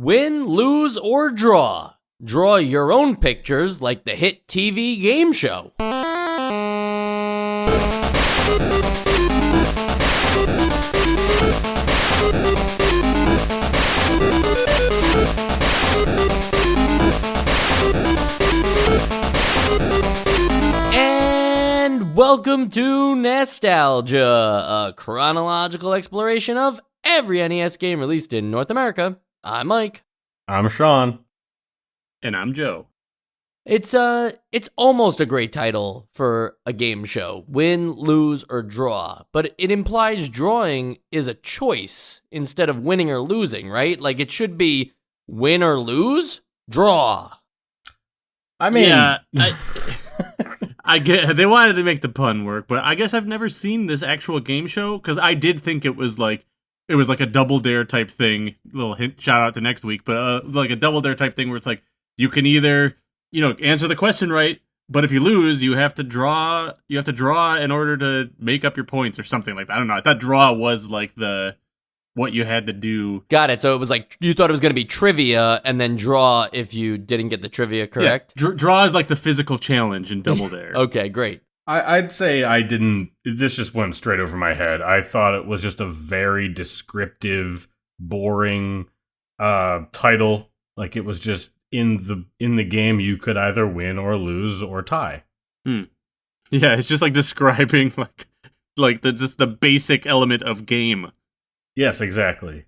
Win, lose, or draw. Draw your own pictures like the hit TV game show. And welcome to Nostalgia, a chronological exploration of every NES game released in North America. I'm Mike. I'm Sean. And I'm Joe. It's almost a great title for a game show. Win, lose, or draw. But it implies drawing is a choice instead of winning or losing, right? Like it should be win or lose, draw. I mean, yeah, I get they wanted to make the pun work, but I guess I've never seen this actual game show because I did think it was like a Double Dare type thing. Little hint, shout out to next week, but like a Double Dare type thing where it's like you can either answer the question right, but if you lose, you have to draw. You have to draw in order to make up your points or something like that. I don't know. I thought draw was like what you had to do. Got it. So it was like you thought it was going to be trivia and then draw if you didn't get the trivia correct? Yeah, draw is like the physical challenge in Double Dare. Okay, great. I'd say I didn't. This just went straight over my head. I thought it was just a very descriptive, boring title. Like it was just in the game, you could either win or lose or tie. Yeah, it's just like describing like the basic element of game. Yes, exactly.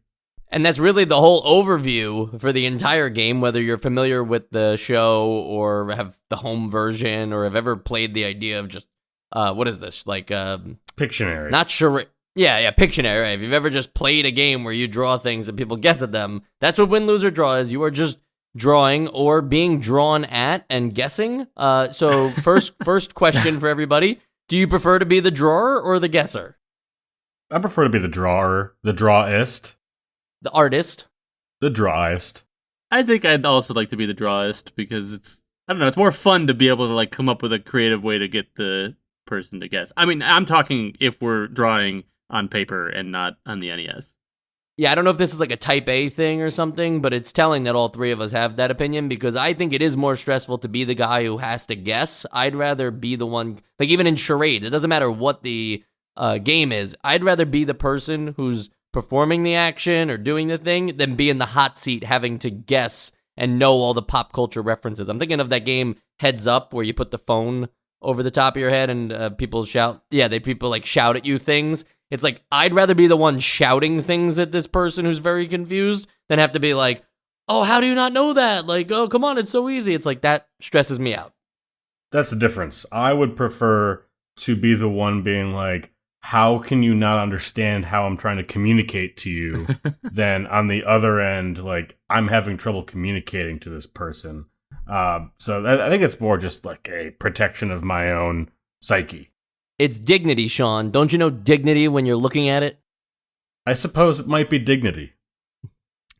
And that's really the whole overview for the entire game, whether you're familiar with the show or have the home version or have ever played the idea of just, what is this? Like, Pictionary. Not sure. Yeah, Pictionary. Right? If you've ever just played a game where you draw things and people guess at them, that's what win, lose, or draw is. You are just drawing or being drawn at and guessing. So first question for everybody. Do you prefer to be the drawer or the guesser? I prefer to be the drawer, the drawist. The artist. The drawist. I think I'd also like to be the drawist because it's more fun to be able to like come up with a creative way to get the person to guess. I mean, I'm talking if we're drawing on paper and not on the NES. Yeah, I don't know if this is like a type A thing or something, but it's telling that all three of us have that opinion because I think it is more stressful to be the guy who has to guess. I'd rather be the one, like even in charades, it doesn't matter what the game is. I'd rather be the person who's performing the action or doing the thing than be in the hot seat having to guess and know all the pop culture references. I'm thinking of that game Heads Up where you put the phone over the top of your head and people shout. Yeah, people like shout at you things. It's like, I'd rather be the one shouting things at this person who's very confused than have to be like, oh, how do you not know that? Like, oh, come on, it's so easy. It's like, that stresses me out. That's the difference. I would prefer to be the one being like, how can you not understand how I'm trying to communicate to you? Than on the other end, like, I'm having trouble communicating to this person. So I think it's more just like a protection of my own psyche. It's dignity, Sean. Don't you know dignity when you're looking at it? I suppose it might be dignity.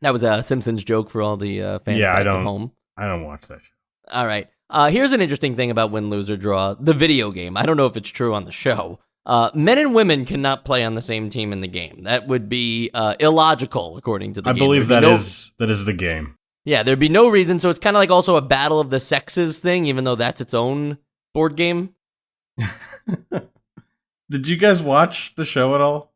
That was a Simpsons joke for all the fans back at home. I don't watch that show. All right. Here's an interesting thing about win, lose, or draw. The video game. I don't know if it's true on the show. Men and women cannot play on the same team in the game. That would be illogical, according to the game. I believe that is the game. Yeah, there'd be no reason. So it's kind of like also a battle of the sexes thing, even though that's its own board game. Did you guys watch the show at all?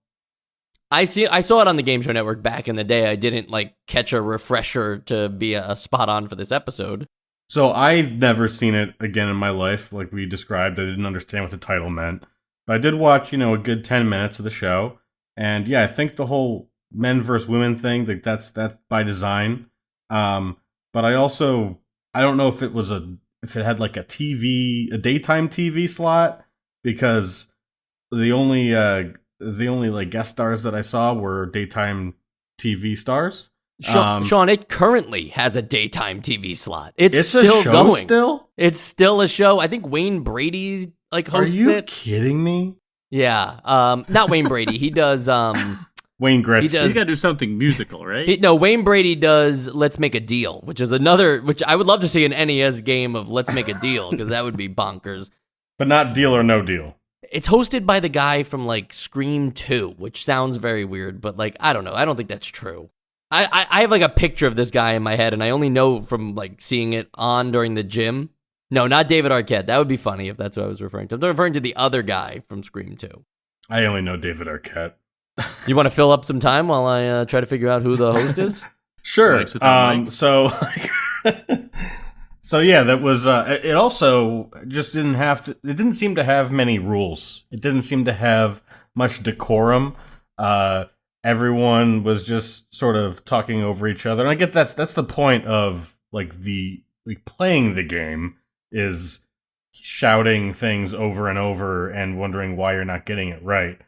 I saw it on the Game Show Network back in the day. I didn't like catch a refresher to be a spot on for this episode. So I'd never seen it again in my life, like we described. I didn't understand what the title meant. But I did watch, a good 10 minutes of the show. And yeah, I think the whole men versus women thing, like that's by design. But I don't know if it had like a daytime TV slot, because the only like guest stars that I saw were daytime TV stars. Sean, it currently has a daytime TV slot. It's still a show going. Still? It's still a show. I think Wayne Brady hosts it. Are you kidding me? Yeah. Not Wayne Brady. He does Wayne Gretzky. He's got to do something musical, right? Wayne Brady does Let's Make a Deal, which I would love to see an NES game of Let's Make a Deal, because that would be bonkers. But not Deal or No Deal. It's hosted by the guy from, like, Scream 2, which sounds very weird, but, like, I don't know. I don't think that's true. I have like a picture of this guy in my head, and I only know from like seeing it on during the gym. No, not David Arquette. That would be funny if that's what I was referring to. I'm referring to the other guy from Scream 2. I only know David Arquette. You want to fill up some time while I try to figure out who the host is? Sure. So, so yeah, that was. It also just didn't have to. It didn't seem to have many rules. It didn't seem to have much decorum. Everyone was just sort of talking over each other, and I get that's the point of like playing the game is shouting things over and over and wondering why you're not getting it right.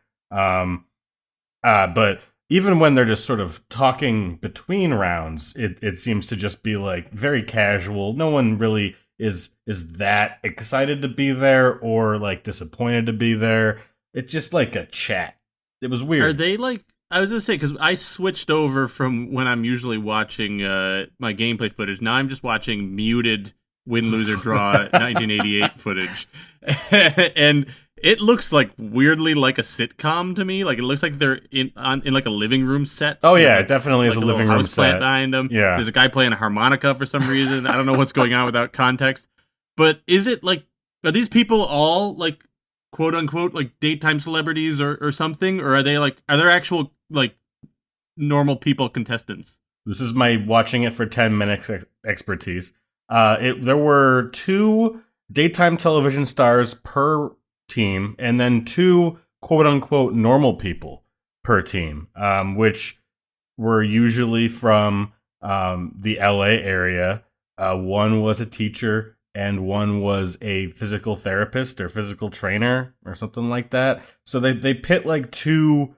But even when they're just sort of talking between rounds, it seems to just be like very casual. No one really is that excited to be there or like disappointed to be there. It's just like a chat. It was weird. Are they like, I was gonna say, because I switched over from when I'm usually watching my gameplay footage. Now I'm just watching muted win, lose, or draw 1988 footage. And it looks like weirdly like a sitcom to me. Like it looks like they're in like a living room set. Oh yeah, like, it definitely is like a living room house plant set behind them. Yeah, there's a guy playing a harmonica for some reason. I don't know what's going on without context. But is it like, are these people all like quote unquote like daytime celebrities or something, or are there actual like normal people contestants? This is my watching it for 10 minutes expertise. There were 2 daytime television stars per team, and then 2 quote-unquote normal people per team, which were usually from the LA area. One was a teacher, and one was a physical therapist or physical trainer or something like that. So they pit like 2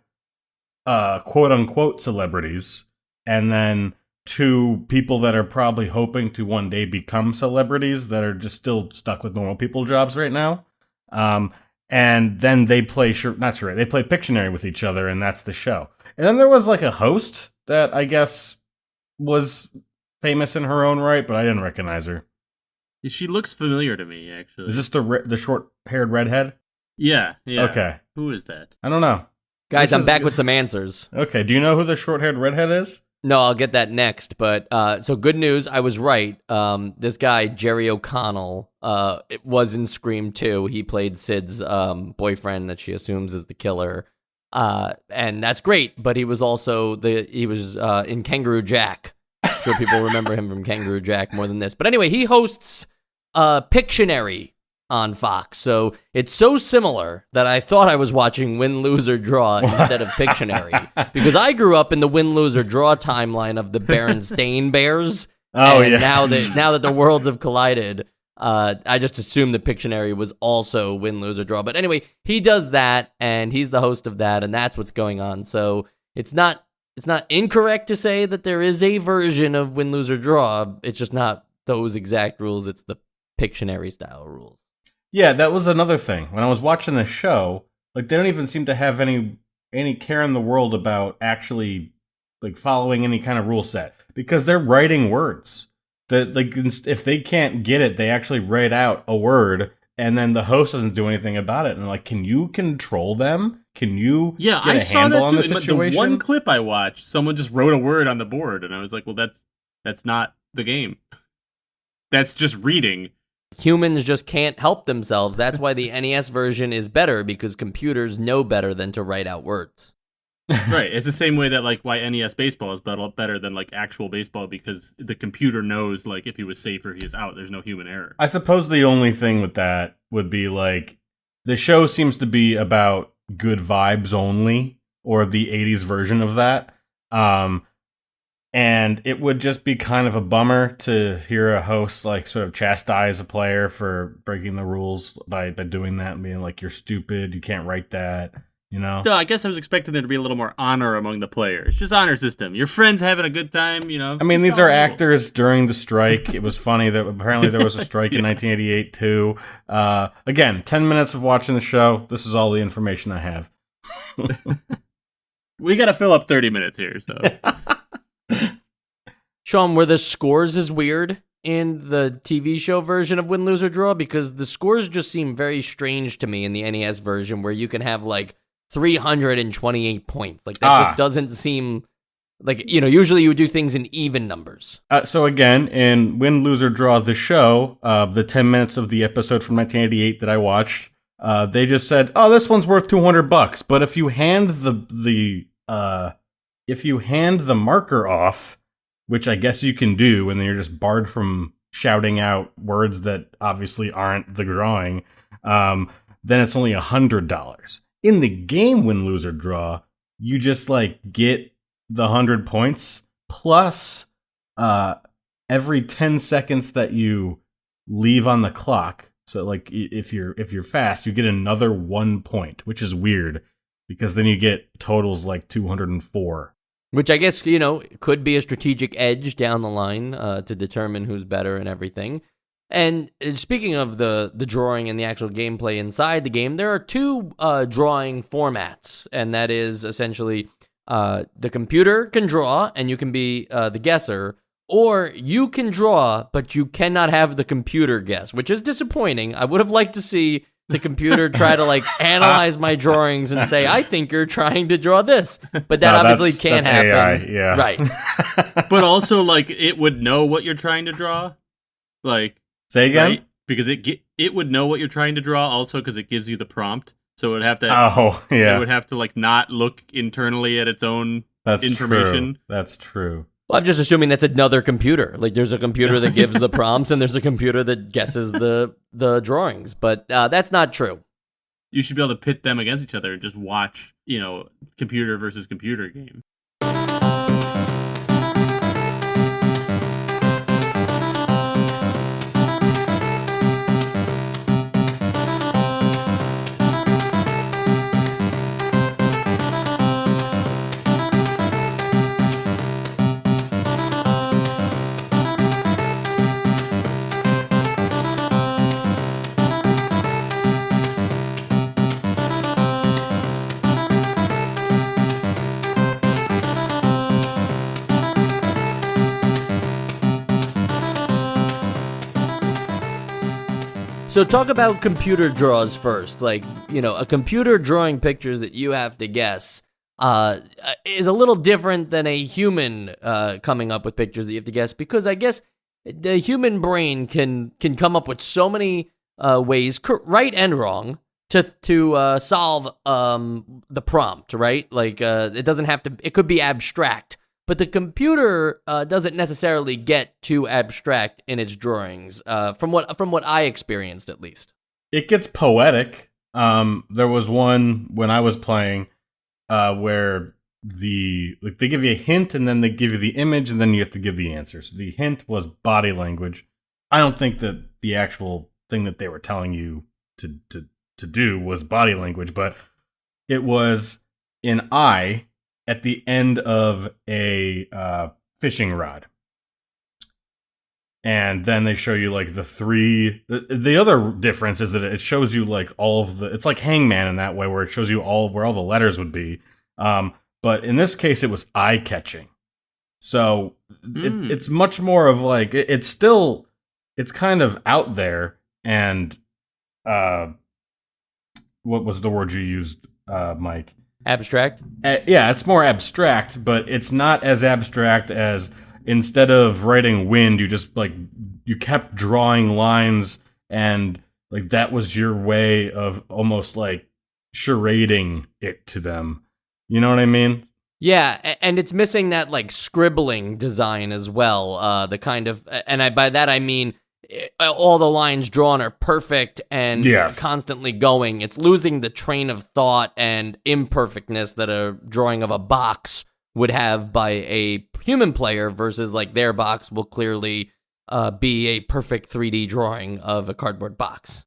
quote-unquote celebrities, and then 2 people that are probably hoping to one day become celebrities that are just still stuck with normal people jobs right now. And then they play they play Pictionary with each other, and that's the show. And then there was like a host that I guess was famous in her own right, but I didn't recognize her. She looks familiar to me, actually. Is this the short-haired redhead? Yeah. Okay. Who is that? I don't know. Guys, I'm back with some answers. Okay, do you know who the short-haired redhead is? No, I'll get that next. But so good news, I was right. This guy, Jerry O'Connell, was in Scream 2. He played Sid's boyfriend that she assumes is the killer. And that's great, but he was also in Kangaroo Jack. I'm sure people remember him from Kangaroo Jack more than this. But anyway, he hosts Pictionary on Fox. So it's so similar that I thought I was watching Win, Lose, or Draw instead of Pictionary. Because I grew up in the Win, Lose, or Draw timeline of the Berenstain Bears. Oh, yeah. Now that the worlds have collided, I just assumed that Pictionary was also Win, Lose, or Draw. But anyway, he does that, and he's the host of that, and that's what's going on. So it's not incorrect to say that there is a version of Win, Lose, or Draw. It's just not those exact rules. It's the Pictionary style rules. Yeah, that was another thing. When I was watching the show, like they don't even seem to have any care in the world about actually like following any kind of rule set because they're writing words. That like if they can't get it, they actually write out a word and then the host doesn't do anything about it. And like, can you control them? Can you get a handle on the situation? The one clip I watched, someone just wrote a word on the board, and I was like, well, that's not the game. That's just reading. Humans just can't help themselves. That's why the NES version is better, because computers know better than to write out words. Right. It's the same way that like why NES baseball is better than like actual baseball, because the computer knows like if he was safe or he is out. There's no human error. I suppose the only thing with that would be like the show seems to be about good vibes only, or the 80s version of that. And it would just be kind of a bummer to hear a host like sort of chastise a player for breaking the rules by doing that and being like, you're stupid, you can't write that, you know? No, I guess I was expecting there to be a little more honor among the players. Just honor system. Your friend's having a good time, you know? I mean, these are actors during the strike. It was funny that apparently there was a strike in 1988 too. Again, 10 minutes of watching the show. This is all the information I have. We got to fill up 30 minutes here, so... Sean, were the scores as weird in the TV show version of Win, Lose, or Draw? Because the scores just seem very strange to me in the NES version, where you can have like 328 points. Like that just doesn't seem Like, usually you would do things in even numbers. So again, in Win, Lose, or Draw, the show, the 10 minutes of the episode from 1988 that I watched, they just said, "Oh, this one's worth $200." But if you hand the marker off, which I guess you can do, and then you're just barred from shouting out words that obviously aren't the drawing, then it's only $100. In the game, Win, Lose, or Draw, you just get the 100 points plus every 10 seconds that you leave on the clock. So if you're fast, you get another 1 point, which is weird because then you get totals like 204. Which I guess, could be a strategic edge down the line to determine who's better and everything. And speaking of the drawing and the actual gameplay inside the game, there are two drawing formats, and that is essentially the computer can draw, and you can be the guesser, or you can draw, but you cannot have the computer guess, which is disappointing. I would have liked to see the computer try to analyze my drawings and say, I think you're trying to draw this, but that obviously can't happen. AI, yeah. Right. But also, it would know what you're trying to draw. Say again? Right? Because it would know what you're trying to draw also because it gives you the prompt. So it would have to. Oh, yeah. It would have to not look internally at its own That's information. True. That's true. Well, I'm just assuming that's another computer. There's a computer that gives the prompts, and there's a computer that guesses the drawings. But that's not true. You should be able to pit them against each other and just watch, computer versus computer game. So talk about computer draws first. A computer drawing pictures that you have to guess is a little different than a human coming up with pictures that you have to guess, because I guess the human brain can come up with so many ways, right and wrong, to solve the prompt, right? It doesn't have to, it could be abstract. But the computer doesn't necessarily get too abstract in its drawings, from what I experienced, at least. It gets poetic. There was one when I was playing where they give you a hint and then they give you the image and then you have to give the answer. So the hint was body language. I don't think that the actual thing that they were telling you to do was body language, but it was an eye at the end of a fishing rod. And then they show you the three. The other difference is that it shows you all of the. It's like Hangman in that way, where it shows you where all the letters would be. But in this case, it was eye catching. So it's much more of it's kind of out there. And what was the word you used, Mike? Abstract? Yeah, it's more abstract, but it's not as abstract as instead of writing wind, you just you kept drawing lines, and that was your way of almost charading it to them. You know what I mean? Yeah, and it's missing that scribbling design as well. The kind of, and by that I mean all the lines drawn are perfect and constantly going. It's losing the train of thought and imperfectness that a drawing of a box would have by a human player versus their box will clearly be a perfect 3D drawing of a cardboard box.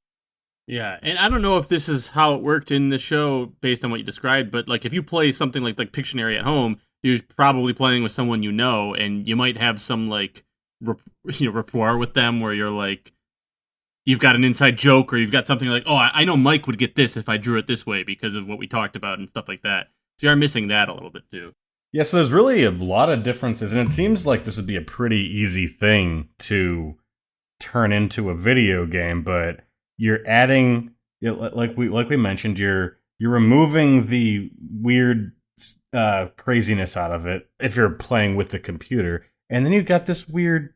Yeah, and I don't know if this is how it worked in the show based on what you described, but if you play something like Pictionary at home, you're probably playing with someone you know, and you might have some rapport with them where you're you've got an inside joke, or you've got something I know Mike would get this if I drew it this way because of what we talked about and stuff like that. So you are missing that a little bit too. Yeah, so there's really a lot of differences, and it seems like this would be a pretty easy thing to turn into a video game, but you're adding, like we mentioned, you're removing the weird craziness out of it if you're playing with the computer. And then you've got this weird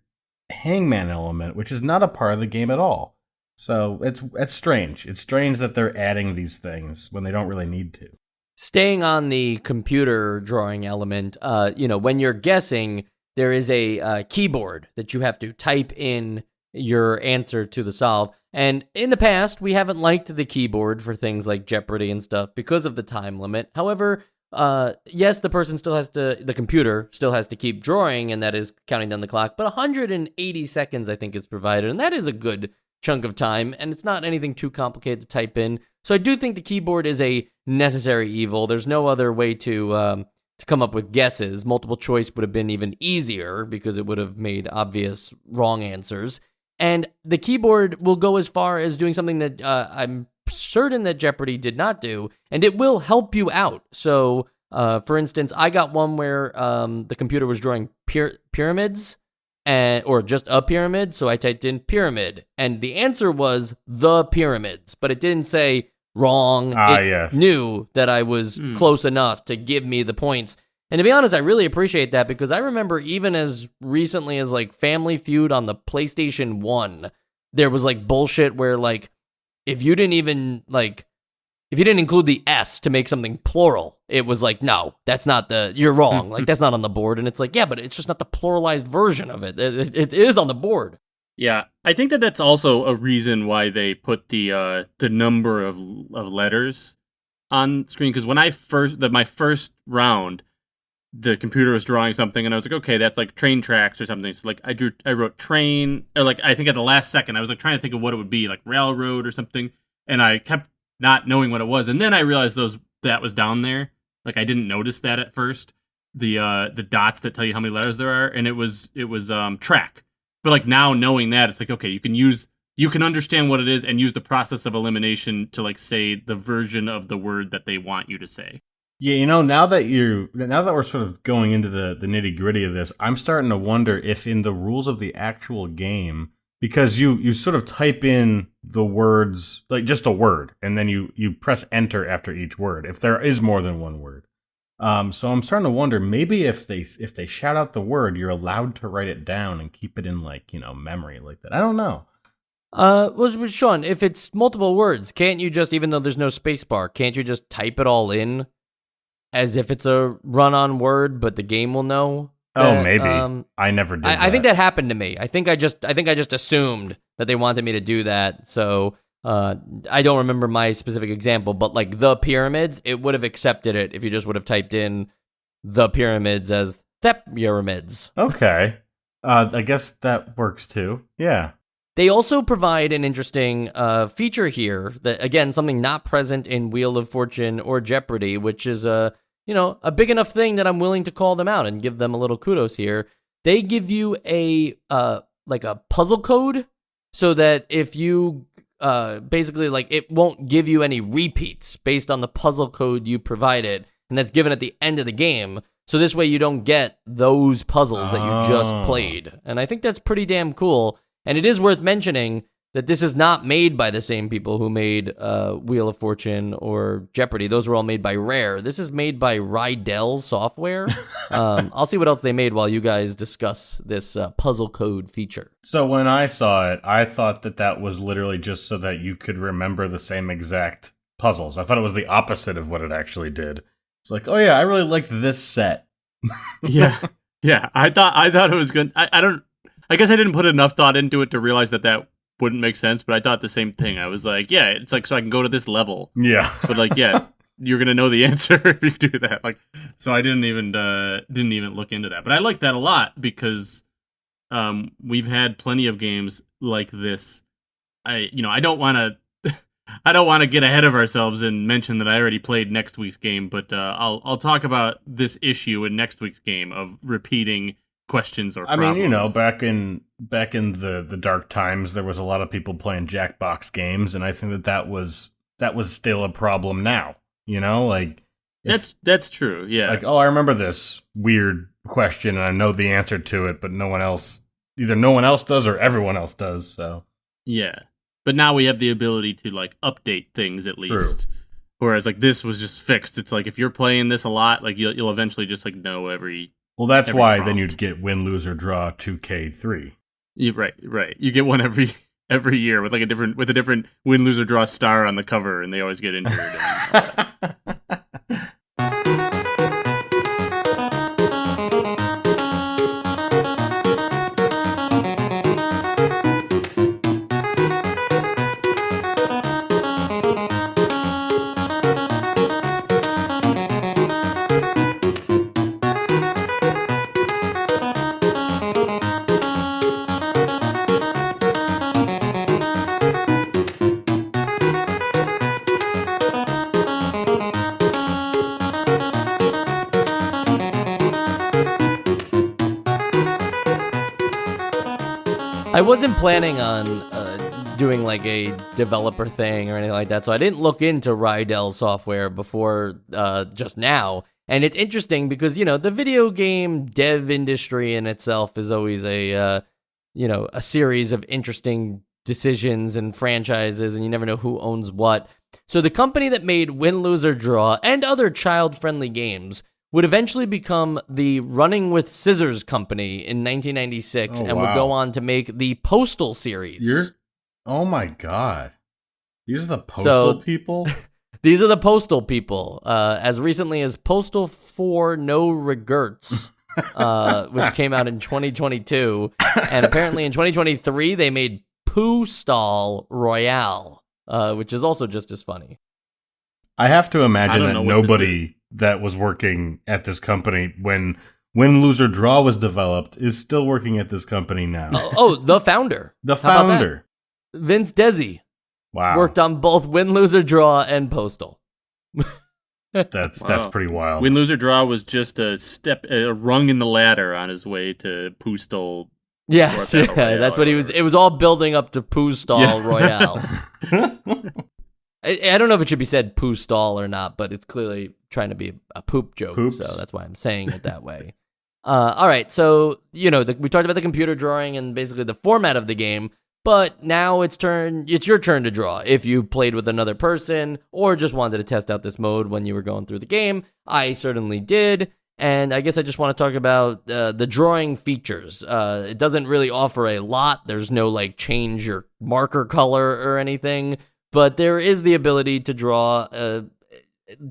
hangman element, which is not a part of the game at all. So it's strange. It's strange that they're adding these things when they don't really need to. Staying on the computer drawing element, when you're guessing, there is a keyboard that you have to type in your answer to the solve. And in the past, we haven't liked the keyboard for things like Jeopardy and stuff because of the time limit. However, yes, the computer still has to keep drawing, and that is counting down the clock, but 180 seconds, I think, is provided, and that is a good chunk of time, and it's not anything too complicated to type in. So I do think the keyboard is a necessary evil. There's no other way to come up with guesses. Multiple choice would have been even easier because it would have made obvious wrong answers. And the keyboard will go as far as doing something that I'm certain that Jeopardy did not do, and it will help you out. So, for instance, I got one where the computer was drawing pyramids, or just a pyramid, so I typed in pyramid, and the answer was the pyramids, but it didn't say wrong. Yes. Knew that I was close enough to give me the points. And to be honest, I really appreciate that because I remember even as recently as like Family Feud on the PlayStation 1, there was like bullshit where like if you didn't include the S to make something plural, it was like, no, that's not you're wrong. Like that's not on the board. And it's like, yeah, but it's just not the pluralized version of it. It is on the board. Yeah, I think that's also a reason why they put the number of letters on screen. Because when my first round, the computer was drawing something, and I was like, okay, that's like train tracks or something. So like I wrote train, or like I think at the last second, I was like trying to think of what it would be, like railroad or something, and I kept not knowing what it was, and then I realized that was down there. Like I didn't notice that at first. The dots that tell you how many letters there are, and it was track. But like now knowing that, it's like, okay, you can understand what it is and use the process of elimination to like say the version of the word that they want you to say. Yeah, now that we're sort of going into the nitty-gritty of this, I'm starting to wonder if in the rules of the actual game, because you sort of type in the words, like just a word, and then you press enter after each word, if there is more than one word. So I'm starting to wonder, maybe if they shout out the word, you're allowed to write it down and keep it in like, memory like that. I don't know. Well, Sean, if it's multiple words, can't you just, even though there's no space bar, can't you just type it all in as if it's a run-on word, but the game will know? That, maybe. I never did that. I think that happened to me. I think I just assumed that they wanted me to do that. So I don't remember my specific example, but like the pyramids, it would have accepted it if you just would have typed in the pyramids as the pyramids. Okay. I guess that works too. Yeah. They also provide an interesting feature here that, again, something not present in Wheel of Fortune or Jeopardy, which is a big enough thing that I'm willing to call them out and give them a little kudos here. They give you a puzzle code so that if you basically like it won't give you any repeats based on the puzzle code you provided, and that's given at the end of the game. So this way you don't get those puzzles that you just played. And I think that's pretty damn cool. And it is worth mentioning that this is not made by the same people who made Wheel of Fortune or Jeopardy. Those were all made by Rare. This is made by Rydell Software. I'll see what else they made while you guys discuss this puzzle code feature. So when I saw it, I thought that was literally just so that you could remember the same exact puzzles. I thought it was the opposite of what it actually did. It's like, oh yeah, I really liked this set. Yeah. I thought it was good. I guess I didn't put enough thought into it to realize that wouldn't make sense, but I thought the same thing. I was like, yeah, it's like so I can go to this level. Yeah. But like, yeah, you're gonna know the answer if you do that. Like, so I didn't even look into that. But I like that a lot because we've had plenty of games like this. I don't want to get ahead of ourselves and mention that I already played next week's game, but I'll talk about this issue in next week's game of repeating questions or problems. I mean, back in the dark times, there was a lot of people playing Jackbox games, and I think that was still a problem now. Like that's true. Yeah. Like, oh, I remember this weird question, and I know the answer to it, but either no one else does or everyone else does. So yeah, but now we have the ability to like update things at least. Whereas like this was just fixed. It's like if you're playing this a lot, like you'll eventually just like know every. Well, that's every why prompt. then you'd get win, lose, or draw 2K3. Right. You get one every year with like a different win, lose, or draw star on the cover, and they always get injured. I wasn't planning on doing like a developer thing or anything like that, so I didn't look into Rydell software before just now. And it's interesting because, you know, the video game dev industry in itself is always a series of interesting decisions and franchises, and you never know who owns what. So the company that made Win, Lose, or Draw and other child-friendly games would eventually become the Running with Scissors company in 1996 and would go on to make the Postal series. Oh my God. These are the Postal people? These are the Postal people. As recently as Postal 4 No Regrets, which came out in 2022. And apparently in 2023, they made Postal Royale, which is also just as funny. I have to imagine that nobody that was working at this company when Win, Lose, or Draw was developed is still working at this company now. The founder. The founder. Vince Desi. Wow. Worked on both Win, Lose, or Draw and Postal. That's pretty wild. Win, Lose, or Draw was just a rung in the ladder on his way to Postal. Yes, that's what he was. It was all building up to Postal Royale. I don't know if it should be said poo stall or not, but it's clearly trying to be a poop joke, so that's why I'm saying it that way. All right, so, you know, we talked about the computer drawing and basically the format of the game, but now it's your turn to draw. If you played with another person or just wanted to test out this mode when you were going through the game, I certainly did, and I guess I just want to talk about the drawing features. It doesn't really offer a lot. There's no, like, change your marker color or anything, but there is the ability to draw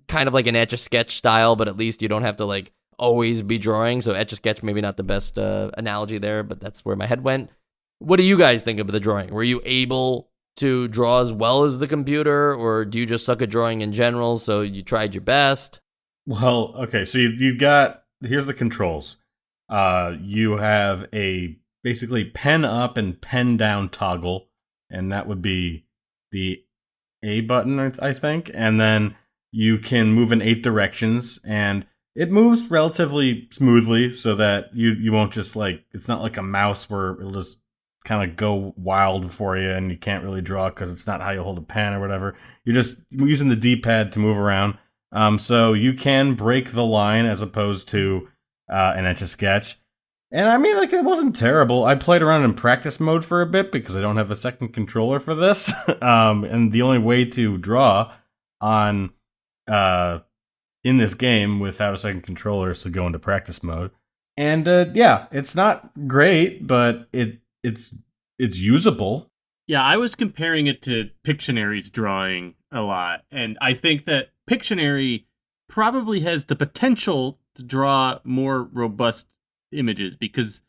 kind of like an Etch-a-Sketch style, but at least you don't have to like always be drawing. So Etch-a-Sketch maybe not the best analogy there, but that's where my head went. What do you guys think of the drawing? Were you able to draw as well as the computer, or do you just suck at drawing in general, so you tried your best? Well, okay, so you've got, here's the controls. You have a basically pen up and pen down toggle, and that would be the A button, I think, and then you can move in 8 directions, and it moves relatively smoothly so that you won't just like, it's not like a mouse where it'll just kind of go wild for you and you can't really draw because it's not how you hold a pen or whatever. You're just using the D-pad to move around. So you can break the line as opposed to an Etch-a-Sketch. And I mean, like, it wasn't terrible. I played around in practice mode for a bit because I don't have a second controller for this. And the only way to draw on in this game without a second controller is to go into practice mode. And yeah, it's not great, but it's usable. Yeah, I was comparing it to Pictionary's drawing a lot, and I think that Pictionary probably has the potential to draw more robust images because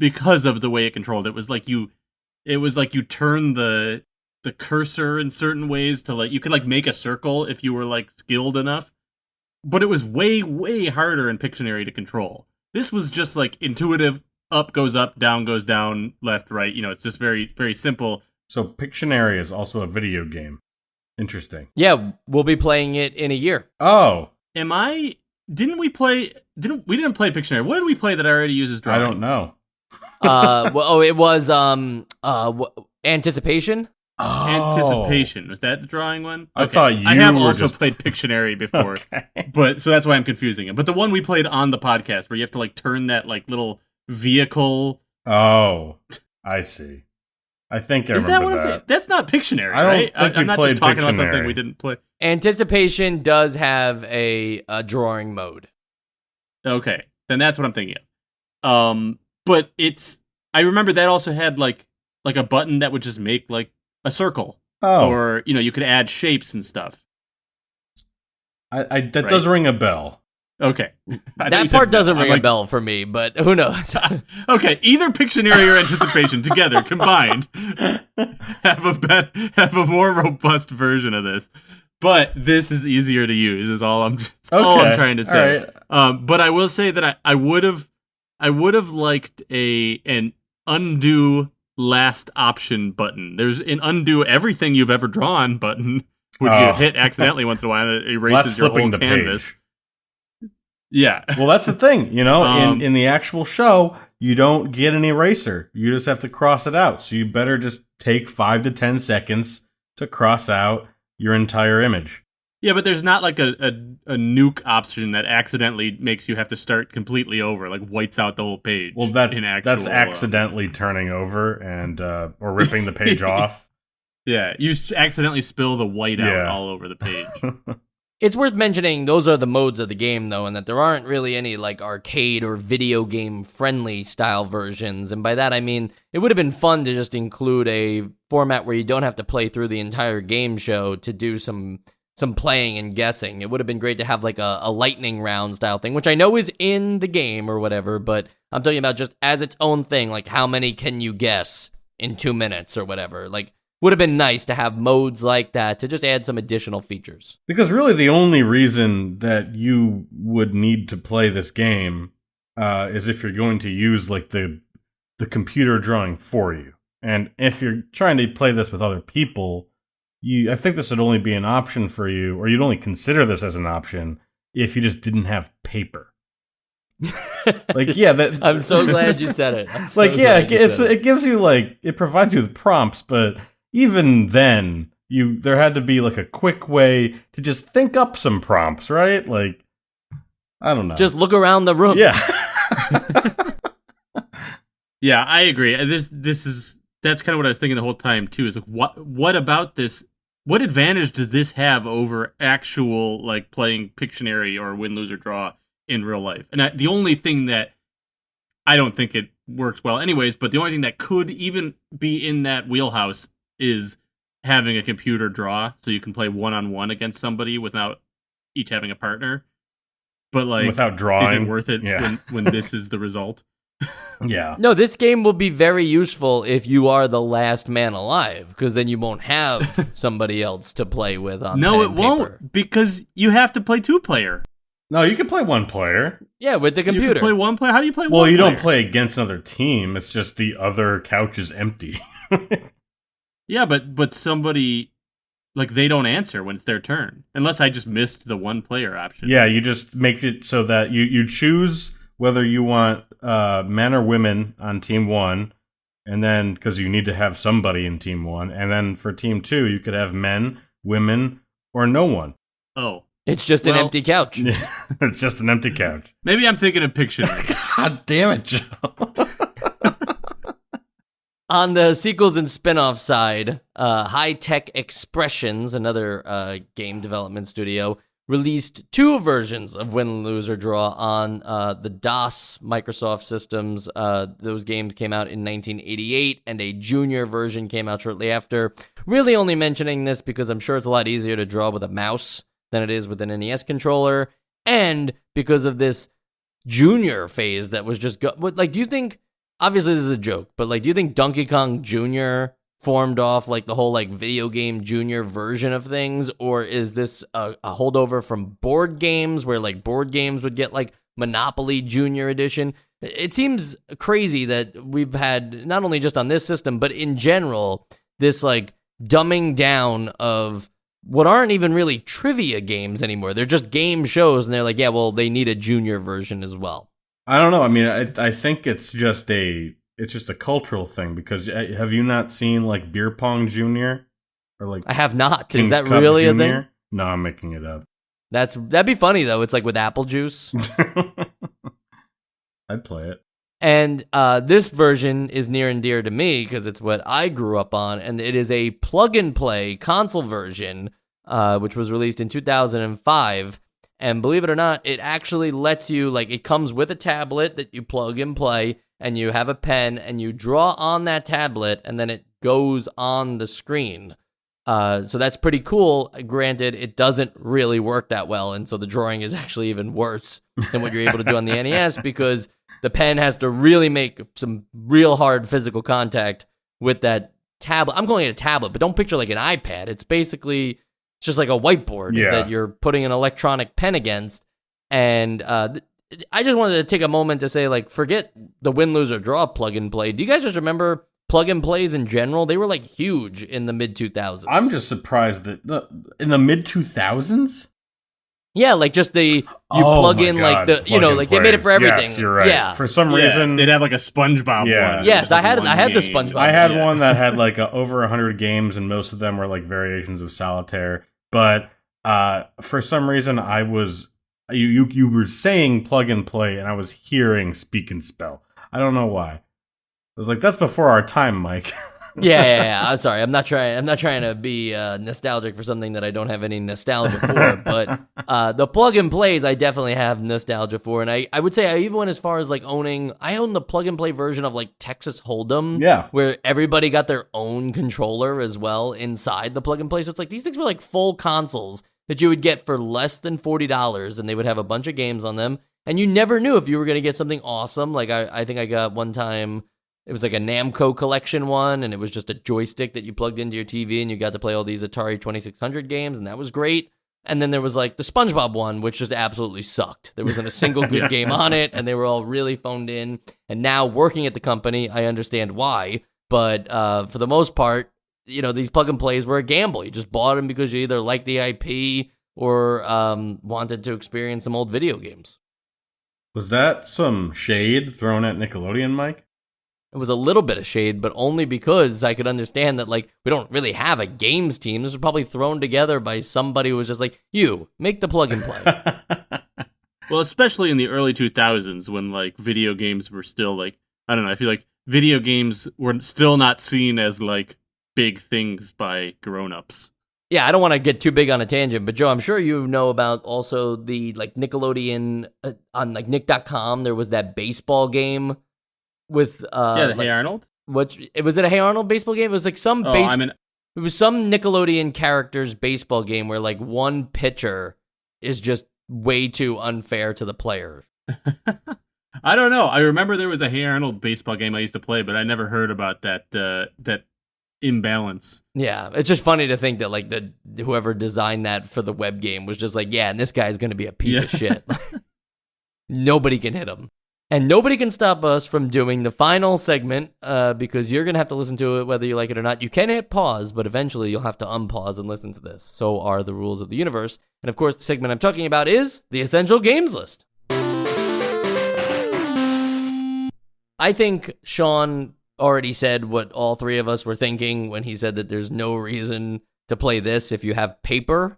of the way it controlled it. It was like you turn the cursor in certain ways to like, you could like make a circle if you were like skilled enough, but it was way harder in Pictionary to control. This was just like intuitive. Up goes up, down goes down, left, right. You know, it's just very, very simple. So Pictionary is also a video game. Interesting. Yeah, we'll be playing it in a year. Oh. We didn't play Pictionary. What did we play that already uses drawing? I don't know. It was Anticipation. Oh. Anticipation. Was that the drawing one? I thought you I have were also just... played Pictionary before. Okay. But so that's why I'm confusing it. But the one we played on the podcast where you have to like turn that like little vehicle. Oh, I see. I think I Is that remember one? that. That's not Pictionary, I don't right? think we I'm not played just talking about Pictionary. something we didn't play. Anticipation does have a drawing mode. Okay, then that's what I'm thinking of. But I remember that also had like a button that would just make like a circle, or you could add shapes and stuff. That does ring a bell. Okay, That part doesn't ring a bell for me, but who knows? Okay, either Pictionary or Anticipation together combined have a more robust version of this. But this is easier to use. Is all I'm trying to say. Right. But I will say that I would have liked an undo last option button. There's an undo everything you've ever drawn button, which you hit accidentally once in a while, and it erases your whole canvas. Page. Yeah. Well, that's the thing. In the actual show, you don't get an eraser. You just have to cross it out. So you better just take 5 to 10 seconds to cross out your entire image. Yeah, but there's not like a nuke option that accidentally makes you have to start completely over, like whites out the whole page. Well, that's accidentally turning over and or ripping the page off. Yeah, you accidentally spill the white out all over the page. It's worth mentioning those are the modes of the game, though, and that there aren't really any like arcade or video game friendly style versions. And by that, I mean it would have been fun to just include a format where you don't have to play through the entire game show to do some playing and guessing. It would have been great to have like a lightning round style thing, which I know is in the game or whatever, but I'm talking about just as its own thing, like how many can you guess in 2 minutes or whatever. Like, would have been nice to have modes like that to just add some additional features. Because really the only reason that you would need to play this game is if you're going to use like the computer drawing for you. And if you're trying to play this with other people, I think this would only be an option for you, or you'd only consider this as an option if you just didn't have paper. Like, yeah, I'm so glad you said it. It gives you it provides you with prompts, but even then, there had to be like a quick way to just think up some prompts, right? Like, I don't know. Just look around the room. Yeah. Yeah, I agree. That's kind of what I was thinking the whole time too. Is like, what about this? What advantage does this have over actual like playing Pictionary or Win, Lose, or Draw in real life? And the only thing that I don't think it works well, anyways, but the only thing that could even be in that wheelhouse is having a computer draw, so you can play 1-on-1 against somebody without each having a partner. But like, without drawing, is it worth it when this is the result? Yeah. No, this game will be very useful if you are the last man alive, because then you won't have somebody else to play with on No, pen it and paper. won't, because you have to play 2-player. No, you can play 1 player. Yeah, with the computer. You can play 1 player? How do you play 1 player? Well, you player? don't play against another team. It's just the other couch is empty. Yeah, but somebody, like, they don't answer when it's their turn. Unless I just missed the 1-player option. Yeah, you just make it so that you choose whether you want men or women on team 1, and then, because you need to have somebody in team 1, and then for team 2, you could have men, women, or no one. Oh. It's just an empty couch. It's just an empty couch. Maybe I'm thinking of Pictionary. God damn it, Joe. On the sequels and spin-off side, High Tech Expressions, another game development studio, released 2 versions of Win, Lose, or Draw on the DOS Microsoft systems. Those games came out in 1988, and a junior version came out shortly after. Really only mentioning this because I'm sure it's a lot easier to draw with a mouse than it is with an NES controller, and because of this junior phase that was just... do you think... Obviously, this is a joke, but do you think Donkey Kong Jr. formed off the whole video game junior version of things, or is this a holdover from board games where board games would get Monopoly Junior Edition? It seems crazy that we've had, not only just on this system, but in general, this dumbing down of what aren't even really trivia games anymore. They're just game shows, and they're they need a junior version as well. I don't know. I mean, I think it's just a cultural thing, because have you not seen Beer Pong Junior or I have not. King's Is that Cup really Junior? a thing? No, I'm making it up. That'd be funny though. It's with apple juice. I'd play it. And this version is near and dear to me because it's what I grew up on, and it is a plug-and-play console version, which was released in 2005. And believe it or not, it actually lets you, like, it comes with a tablet that you plug and play, and you have a pen, and you draw on that tablet, and then it goes on the screen. So that's pretty cool. Granted, it doesn't really work that well, and so the drawing is actually even worse than what you're able to do on the NES because the pen has to really make some real hard physical contact with that tablet. I'm calling it a tablet, but don't picture like an iPad. It's basically just like a whiteboard that you're putting an electronic pen against. And I just wanted to take a moment to say, like, forget the win, lose, or draw plug and play. Do you guys just remember plug and plays in general? They were like huge in the mid 2000s. I'm just surprised that in the mid 2000s. Yeah, like just you plug in like the like they made it for everything. Yes, you're right. Yeah, for some reason they'd have like a SpongeBob one. Yes, I had the SpongeBob. I had one that had like over 100 games, and most of them were like variations of solitaire. But for some reason, I was you were saying plug and play, and I was hearing speak and spell. I don't know why. I was like, that's before our time, Mike. Yeah. I'm sorry. I'm not trying to be nostalgic for something that I don't have any nostalgia for. But the plug and plays, I definitely have nostalgia for, and I would say I even went as far as like I own the plug and play version of like Texas Hold'em, where everybody got their own controller as well inside the plug and play. So it's like these things were like full consoles that you would get for less than $40, and they would have a bunch of games on them, and you never knew if you were going to get something awesome. Like I think I got one time. It was like a Namco collection one, and it was just a joystick that you plugged into your TV, and you got to play all these Atari 2600 games, and that was great. And then there was like the SpongeBob one, which just absolutely sucked. There wasn't a single good game on it, and they were all really phoned in. And now working at the company, I understand why. But for the most part, these plug and plays were a gamble. You just bought them because you either liked the IP or wanted to experience some old video games. Was that some shade thrown at Nickelodeon, Mike? It was a little bit of shade, but only because I could understand that, like, we don't really have a games team. This was probably thrown together by somebody who was just like, you, make the plug and play. Well, especially in the early 2000s when, like, video games were still, like, I don't know, I feel like video games were still not seen as, like, big things by grown-ups. Yeah, I don't want to get too big on a tangent, but Joe, I'm sure you know about also the, like, Nickelodeon, on, like, Nick.com, there was that baseball game with the Hey Arnold? Was it a Hey Arnold baseball game? It was like it was some Nickelodeon characters baseball game where like one pitcher is just way too unfair to the player. I don't know. I remember there was a Hey Arnold baseball game I used to play, but I never heard about that imbalance. Yeah, it's just funny to think that like whoever designed that for the web game was just like, yeah, and this guy's going to be a piece of shit. Nobody can hit him. And nobody can stop us from doing the final segment because you're going to have to listen to it whether you like it or not. You can hit pause, but eventually you'll have to unpause and listen to this. So are the rules of the universe. And of course, the segment I'm talking about is the Essential Games List. I think Sean already said what all three of us were thinking when he said that there's no reason to play this if you have paper.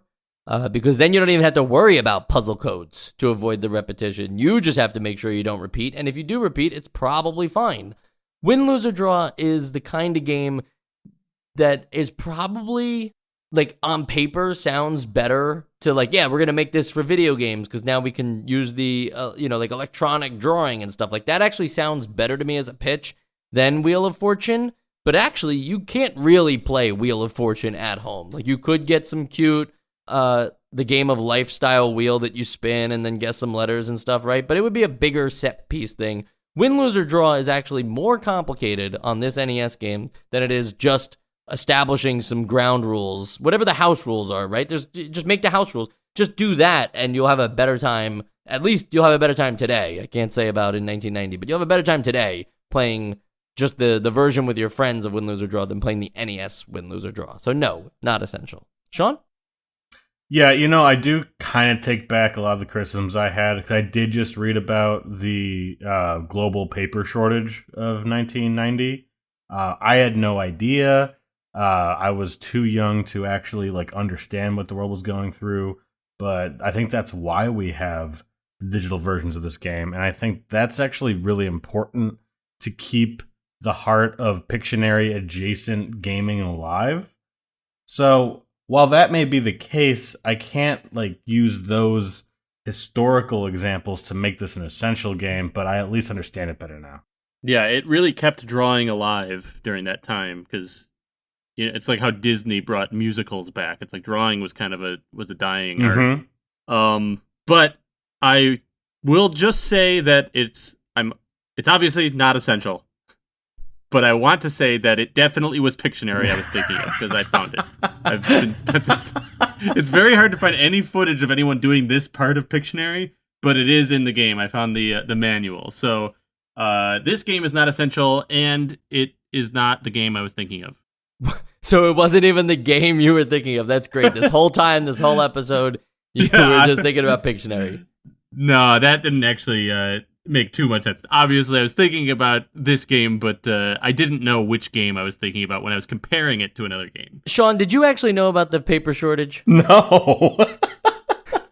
Because then you don't even have to worry about puzzle codes to avoid the repetition. You just have to make sure you don't repeat, and if you do repeat, it's probably fine. Win, lose, or draw is the kind of game that is probably, like, on paper sounds better to, like, yeah, we're going to make this for video games because now we can use the, like, electronic drawing and stuff. Like, that actually sounds better to me as a pitch than Wheel of Fortune, but actually, you can't really play Wheel of Fortune at home. Like, you could get some cute the game of lifestyle wheel that you spin and then guess some letters and stuff, right? But it would be a bigger set piece thing. Win, lose, or draw is actually more complicated on this NES game than it is just establishing some ground rules, whatever the house rules are, right? Just make the house rules. Just do that and you'll have a better time. At least you'll have a better time today. I can't say about in 1990, but you'll have a better time today playing just the version with your friends of Win, Lose, or Draw than playing the NES Win, Lose, or Draw. So no, not essential. Sean? Yeah, I do kind of take back a lot of the criticisms I had because I did just read about the global paper shortage of 1990. I had no idea. I was too young to actually like understand what the world was going through, but I think that's why we have the digital versions of this game. And I think that's actually really important to keep the heart of Pictionary adjacent gaming alive. So while that may be the case, I can't like use those historical examples to make this an essential game, but I at least understand it better now. Yeah, it really kept drawing alive during that time because it's like how Disney brought musicals back. It's like drawing was kind of a dying art. But I will just say that it's obviously not essential. But I want to say that it definitely was Pictionary I was thinking of because I found it. It's very hard to find any footage of anyone doing this part of Pictionary, but it is in the game. I found the manual. So this game is not essential, and it is not the game I was thinking of. So it wasn't even the game you were thinking of. That's great. This whole time, this whole episode, you were just thinking about Pictionary. No, that didn't actually make too much sense. Obviously, I was thinking about this game, but I didn't know which game I was thinking about when I was comparing it to another game. Sean, did you actually know about the paper shortage? No.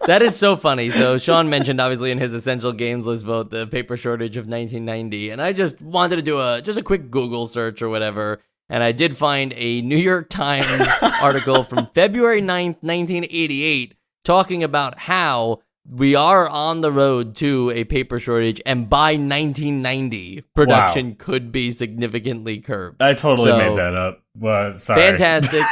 That is so funny. So Sean mentioned, obviously, in his Essential Games list vote, the paper shortage of 1990. And I just wanted to do just a quick Google search or whatever. And I did find a New York Times article from February 9th, 1988, talking about how we are on the road to a paper shortage, and by 1990, production could be significantly curbed. I totally made that up. Well, sorry. Fantastic.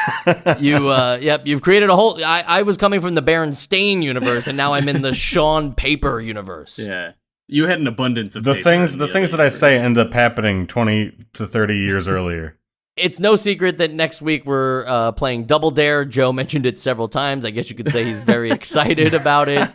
You've created a whole... I was coming from the Berenstain universe, and now I'm in the Sean Paper universe. Yeah. You had an abundance of the things that I say end up happening 20 to 30 years earlier. It's no secret that next week we're playing Double Dare. Joe mentioned it several times. I guess you could say he's very excited about it.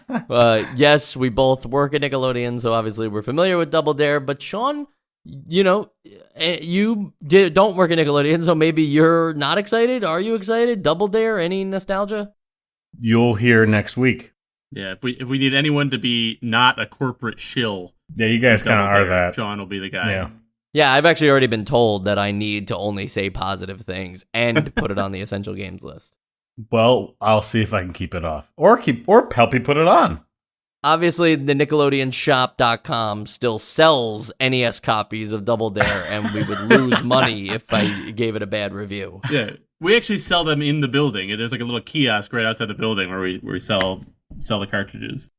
Yes, we both work at Nickelodeon, so obviously we're familiar with Double Dare. But Sean, you don't work at Nickelodeon, so maybe you're not excited. Are you excited? Double Dare? Any nostalgia? You'll hear next week. Yeah, if we need anyone to be not a corporate shill. Yeah, you guys kind of are that. Sean will be the guy. Yeah. Yeah, I've actually already been told that I need to only say positive things and put it on the Essential Games list. Well, I'll see if I can keep it off. Or help you put it on. Obviously, the NickelodeonShop.com still sells NES copies of Double Dare, and we would lose money if I gave it a bad review. Yeah, we actually sell them in the building. There's like a little kiosk right outside the building where we sell the cartridges.